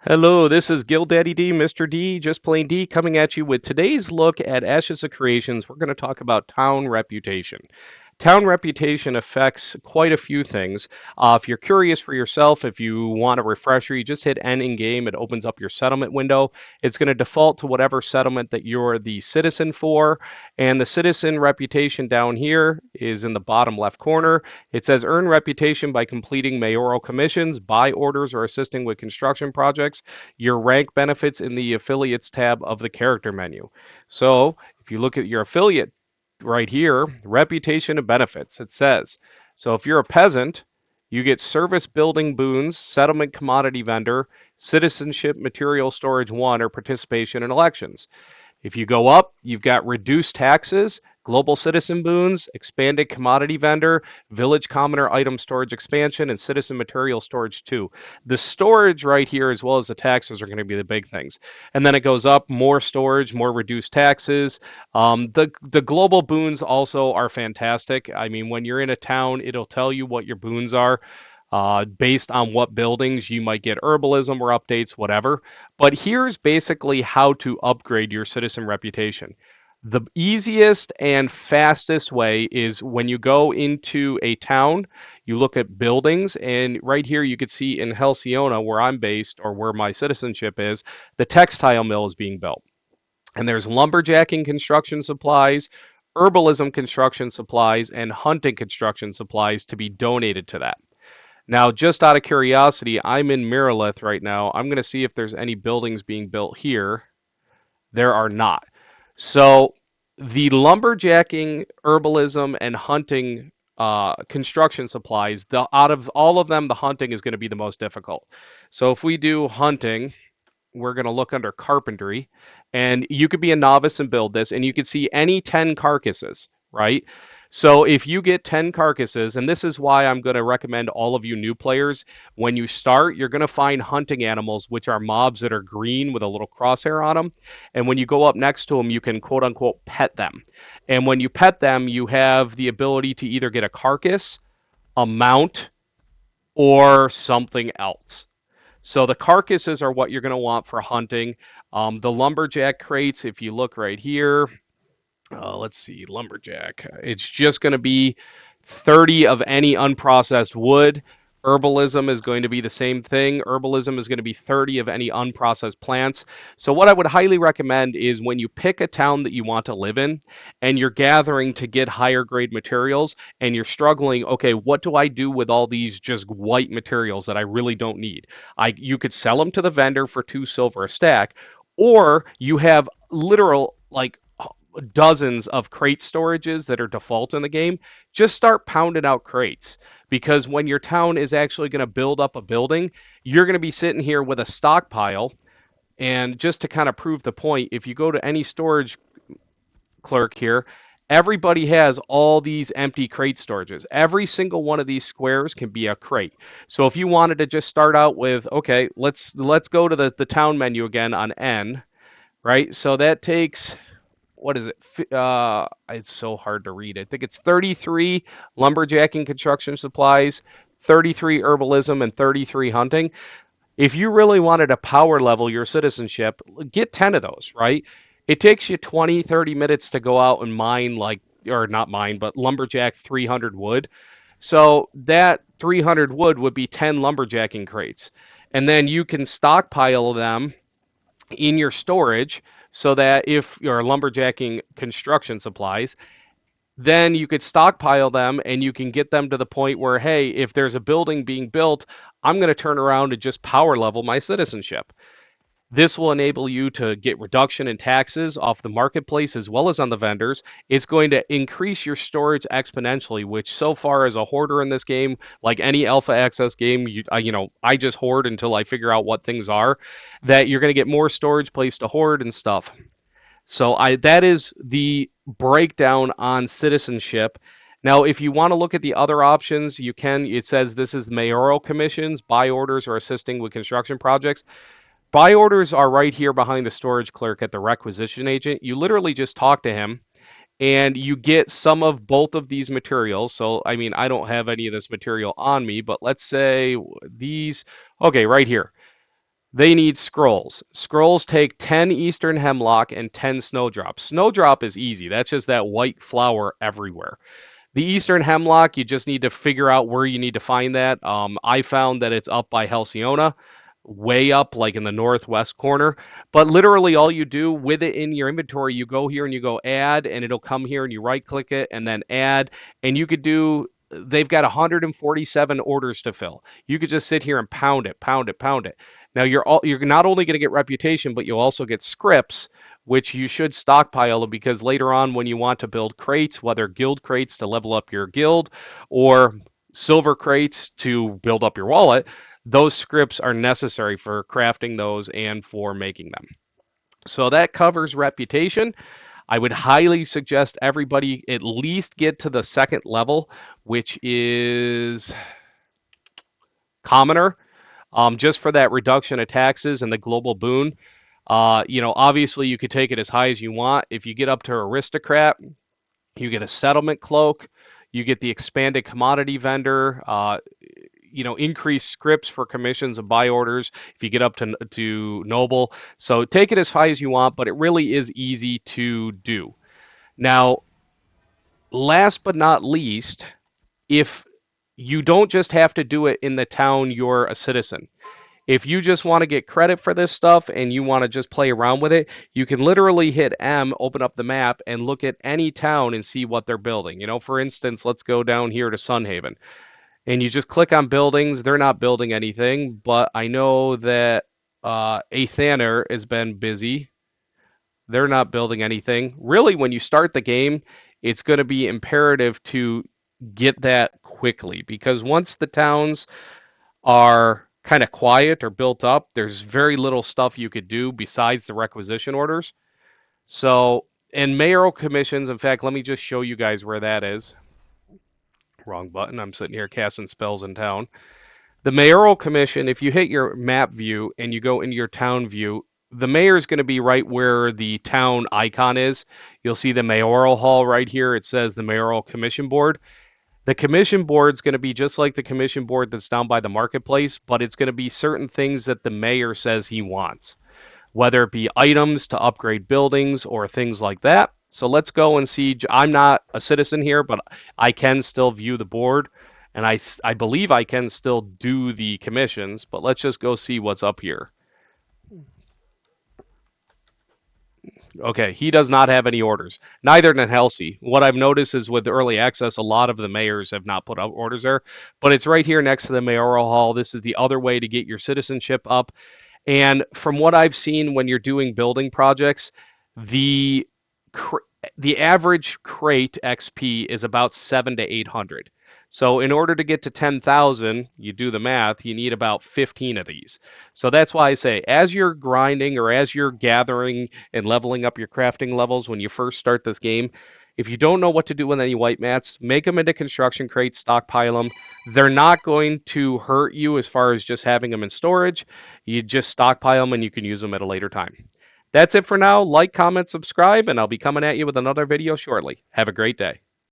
Hello, this is Gil Daddy D, Mr. D, just plain D, coming at you with today's look at Ashes of Creations. We're going to talk about town reputation. Town reputation affects quite a few things. If you're curious for yourself, if you want a refresher, you just hit N in game. It opens up your settlement window. It's going to default to whatever settlement that you're the citizen for. And the citizen reputation down here is in the bottom left corner. It says earn reputation by completing mayoral commissions, buy orders, or assisting with construction projects. Your rank benefits in the affiliates tab of the character menu. So if you look at your affiliate right here, reputation and benefits, it says. So if you're a peasant, you get service building boons, settlement commodity vendor, citizenship material storage 1, or participation in elections. If you go up, you've got reduced taxes, global citizen boons, expanded commodity vendor, village commoner item storage expansion, and citizen material storage 2. The storage right here, as well as the taxes, are going to be the big things. And then it goes up, more storage, more reduced taxes. The global boons also are fantastic. I mean, when you're in a town, it'll tell you what your boons are. Based on what buildings you might get herbalism or updates, whatever. But here's basically how to upgrade your citizen reputation. The easiest and fastest way is when you go into a town, you look at buildings, and right here you could see in Halcyona, where I'm based or where my citizenship is, the textile mill is being built. And there's lumberjacking construction supplies, herbalism construction supplies, and hunting construction supplies to be donated to that. Now, just out of curiosity, I'm in Miralith right now. I'm going to see if there's any buildings being built here. There are not. So, the lumberjacking, herbalism, and hunting construction supplies, out of all of them, the hunting is going to be the most difficult. So, if we do hunting, we're going to look under carpentry, and you could be a novice and build this, and you could see any 10 carcasses, right? So if you get 10 carcasses, and this is why I'm going to recommend all of you new players, when you start, you're going to find hunting animals, which are mobs that are green with a little crosshair on them. And when you go up next to them, you can quote unquote pet them. And when you pet them, you have the ability to either get a carcass, a mount, or something else. So the carcasses are what you're going to want for hunting. The lumberjack crates, if you look right here, let's see, lumberjack. It's just going to be 30 of any unprocessed wood. Herbalism is going to be the same thing. Herbalism is going to be 30 of any unprocessed plants. So, what I would highly recommend is when you pick a town that you want to live in and you're gathering to get higher grade materials and you're struggling, okay, what do I do with all these just white materials that I really don't need? You could sell them to the vendor for 2 silver a stack, or you have literal like dozens of crate storages that are default in the game. Just start pounding out crates, because when your town is actually going to build up a building, you're going to be sitting here with a stockpile. And just to kind of prove the point, if you go to any storage clerk here, everybody has all these empty crate storages. Every single one of these squares can be a crate. So if you wanted to just start out with, okay, let's go to the town menu again on N, right? So that takes, what is it? It's so hard to read. I think it's 33 lumberjacking construction supplies, 33 herbalism, and 33 hunting. If you really wanted to power level your citizenship, get 10 of those, right? It takes you 20, 30 minutes to go out and mine, like, or not mine, but lumberjack 300 wood. So that 300 wood would be 10 lumberjacking crates. And then you can stockpile them in your storage so that if you're lumberjacking construction supplies, then you could stockpile them and you can get them to the point where, hey, if there's a building being built, I'm going to turn around and just power level my citizenship. This will enable you to get reduction in taxes off the marketplace as well as on the vendors. It's going to increase your storage exponentially, which so far as a hoarder in this game, like any alpha access game, I just hoard until I figure out what things are, that you're going to get more storage place to hoard and stuff. So that is the breakdown on citizenship. Now, if you want to look at the other options, you can. It says this is mayoral commissions, buy orders, or assisting with construction projects. Buy orders are right here behind the storage clerk at the requisition agent. You literally just talk to him and you get some of both of these materials. So, I mean, I don't have any of this material on me, but let's say these, okay, right here. They need scrolls. Scrolls take 10 eastern hemlock and 10 snowdrop. Snowdrop is easy. That's just that white flower everywhere. The eastern hemlock, you just need to figure out where you need to find that. I found that it's up by Halcyona, way up, like in the northwest corner. But literally, all you do with it in your inventory, you go here and you go add, and it'll come here and you right click it and then add. And you could do, they've got 147 orders to fill. You could just sit here and pound it, pound it, pound it. Now you're not only going to get reputation, but you'll also get scripts, which you should stockpile because later on when you want to build crates, whether guild crates to level up your guild or silver crates to build up your wallet, those scripts are necessary for crafting those and for making them. So that covers reputation. I would highly suggest everybody at least get to the second level, which is commoner, just for that reduction of taxes and the global boon. Obviously you could take it as high as you want. If you get up to aristocrat, you get a settlement cloak, you get the expanded commodity vendor, increased scripts for commissions and buy orders if you get up to noble. So take it as high as you want, but it really is easy to do. Now, last but not least, if you don't just have to do it in the town you're a citizen. If you just want to get credit for this stuff and you want to just play around with it, you can literally hit M, open up the map, and look at any town and see what they're building. For instance, let's go down here to Sunhaven. And you just click on buildings. They're not building anything, but I know that Athaner has been busy. They're not building anything. Really, when you start the game, it's going to be imperative to get that quickly because once the towns are kind of quiet or built up, there's very little stuff you could do besides the requisition orders. So, and mayoral commissions, in fact, let me just show you guys where that is. Wrong button. I'm sitting here casting spells in town. The mayoral commission, if you hit your map view and you go into your town view, the mayor is going to be right where the town icon is. You'll see the mayoral hall right here. It says the mayoral commission board. The commission board is going to be just like the commission board that's down by the marketplace, but it's going to be certain things that the mayor says he wants, whether it be items to upgrade buildings or things like that. So let's go and see. I'm not a citizen here, but I can still view the board, and I believe I can still do the commissions, but let's just go see what's up here. Okay, he does not have any orders. Neither than Halsey. What I've noticed is with early access, a lot of the mayors have not put up orders there, but it's right here next to the mayoral hall. This is the other way to get your citizenship up. And from what I've seen when you're doing building projects, the average crate XP is about 700 to 800. So in order to get to 10,000, you do the math, you need about 15 of these. So that's why I say, as you're grinding or as you're gathering and leveling up your crafting levels when you first start this game, if you don't know what to do with any white mats, make them into construction crates, stockpile them. They're not going to hurt you as far as just having them in storage. You just stockpile them and you can use them at a later time. That's it for now. Like, comment, subscribe, and I'll be coming at you with another video shortly. Have a great day.